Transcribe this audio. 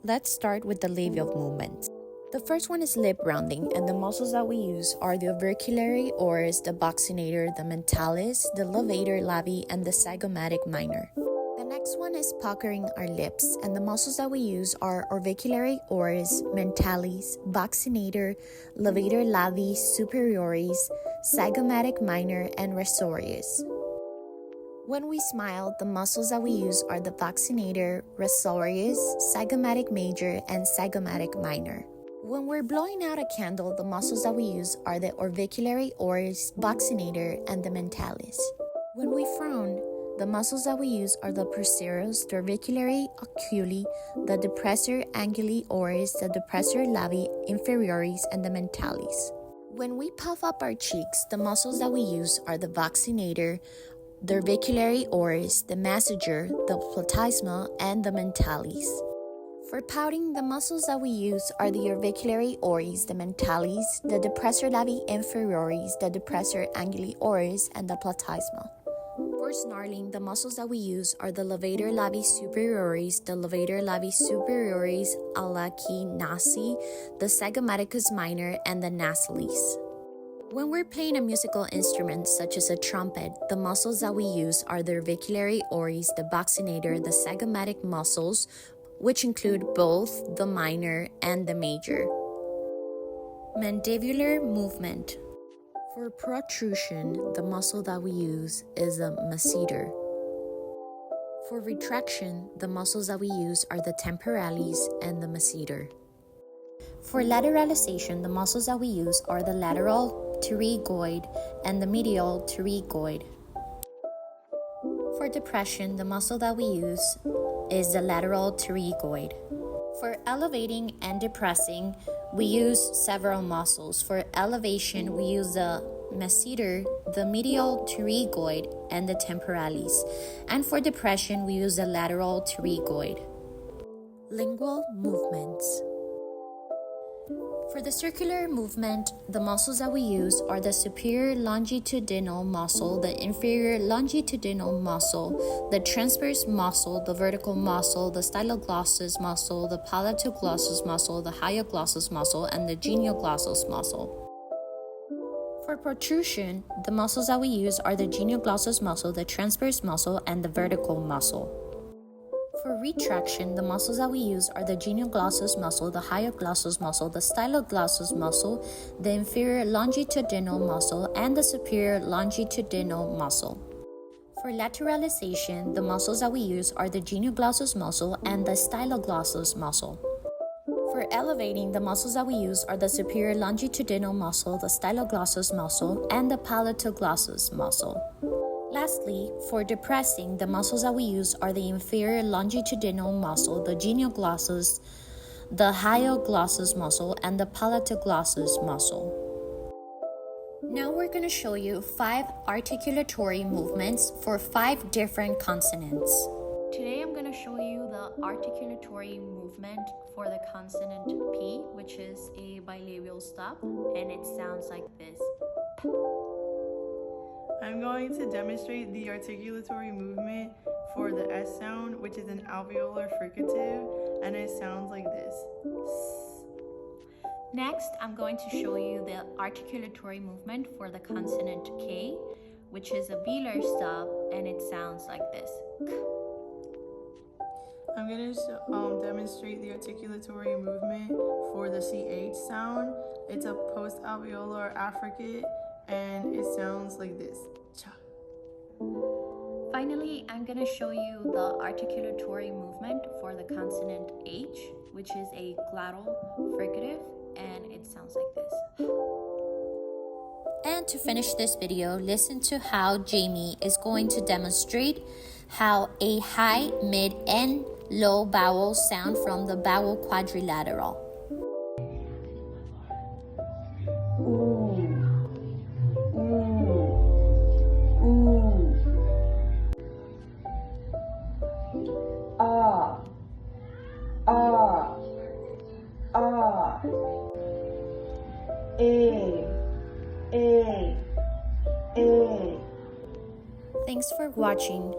Let's start with the labial movements. The first one is lip rounding, and the muscles that we use are the articulatory oris, the buccinator, the mentalis, the levator labii, and the zygomatic minor. The next one is puckering our lips, and the muscles that we use are orbiculary oris, mentalis, buccinator, levator labii superioris, zygomatic minor, and rasorius. When we smile, the muscles that we use are the buccinator, rasorius, zygomatic major, and zygomatic minor. When we're blowing out a candle, the muscles that we use are the orbiculary oris, buccinator, and the mentalis. When we frown, the muscles that we use are the procerus, the orbiculary oculi, the depressor anguli oris, the depressor labii inferioris, and the mentalis. When we puff up our cheeks, the muscles that we use are the buccinator, the orbiculary oris, the masseter, the platysma, and the mentalis. For pouting, the muscles that we use are the orbiculary oris, the mentalis, the depressor labii inferioris, the depressor anguli oris, and the platysma. For snarling, the muscles that we use are the levator labii superioris, the levator labii superioris alaci nasi, the zygomaticus minor, and the nasalis. When we're playing a musical instrument such as a trumpet, the muscles that we use are the orbiculary oris, the buccinator, the zygomatic muscles, which include both the minor and the major. Mandibular movement. For protrusion, the muscle that we use is the masseter. For retraction, the muscles that we use are the temporalis and the masseter. For lateralization, the muscles that we use are the lateral pterygoid and the medial pterygoid. For depression, the muscle that we use is the lateral pterygoid. For elevating and depressing, we use several muscles. For elevation, we use the masseter, the medial pterygoid, and the temporalis. And for depression, we use the lateral pterygoid. Lingual movements. For the circular movement, the muscles that we use are the superior longitudinal muscle, the inferior longitudinal muscle, the transverse muscle, the vertical muscle, the styloglossus muscle, the palatoglossus muscle, the hyoglossus muscle, and the genioglossus muscle. For protrusion, the muscles that we use are the genioglossus muscle, the transverse muscle, and the vertical muscle. For retraction, the muscles that we use are the genioglossus muscle, the hyoglossus muscle, the styloglossus muscle, the inferior longitudinal muscle, and the superior longitudinal muscle. For lateralization, the muscles that we use are the genioglossus muscle and the styloglossus muscle. For elevating, the muscles that we use are the superior longitudinal muscle, the styloglossus muscle, and the palatoglossus muscle. Lastly, for depressing, the muscles that we use are the inferior longitudinal muscle, the genioglossus, the hyoglossus muscle, and the palatoglossus muscle. Now we're going to show you 5 articulatory movements for 5 different consonants. Today I'm going to show you the articulatory movement for the consonant P, which is a bilabial stop, and it sounds like this. I'm going to demonstrate the articulatory movement for the S sound, which is an alveolar fricative, and it sounds like this. Next, I'm going to show you the articulatory movement for the consonant K, which is a velar stop, and it sounds like this. I'm going to demonstrate the articulatory movement for the CH sound. It's a post-alveolar affricate, and it sounds like this. Cha. Finally, I'm going to show you the articulatory movement for the consonant H, which is a glottal fricative, and it sounds like this. And to finish this video, listen to how Jamie is going to demonstrate how a high, mid, and low vowel sound from the vowel quadrilateral. Thanks for watching.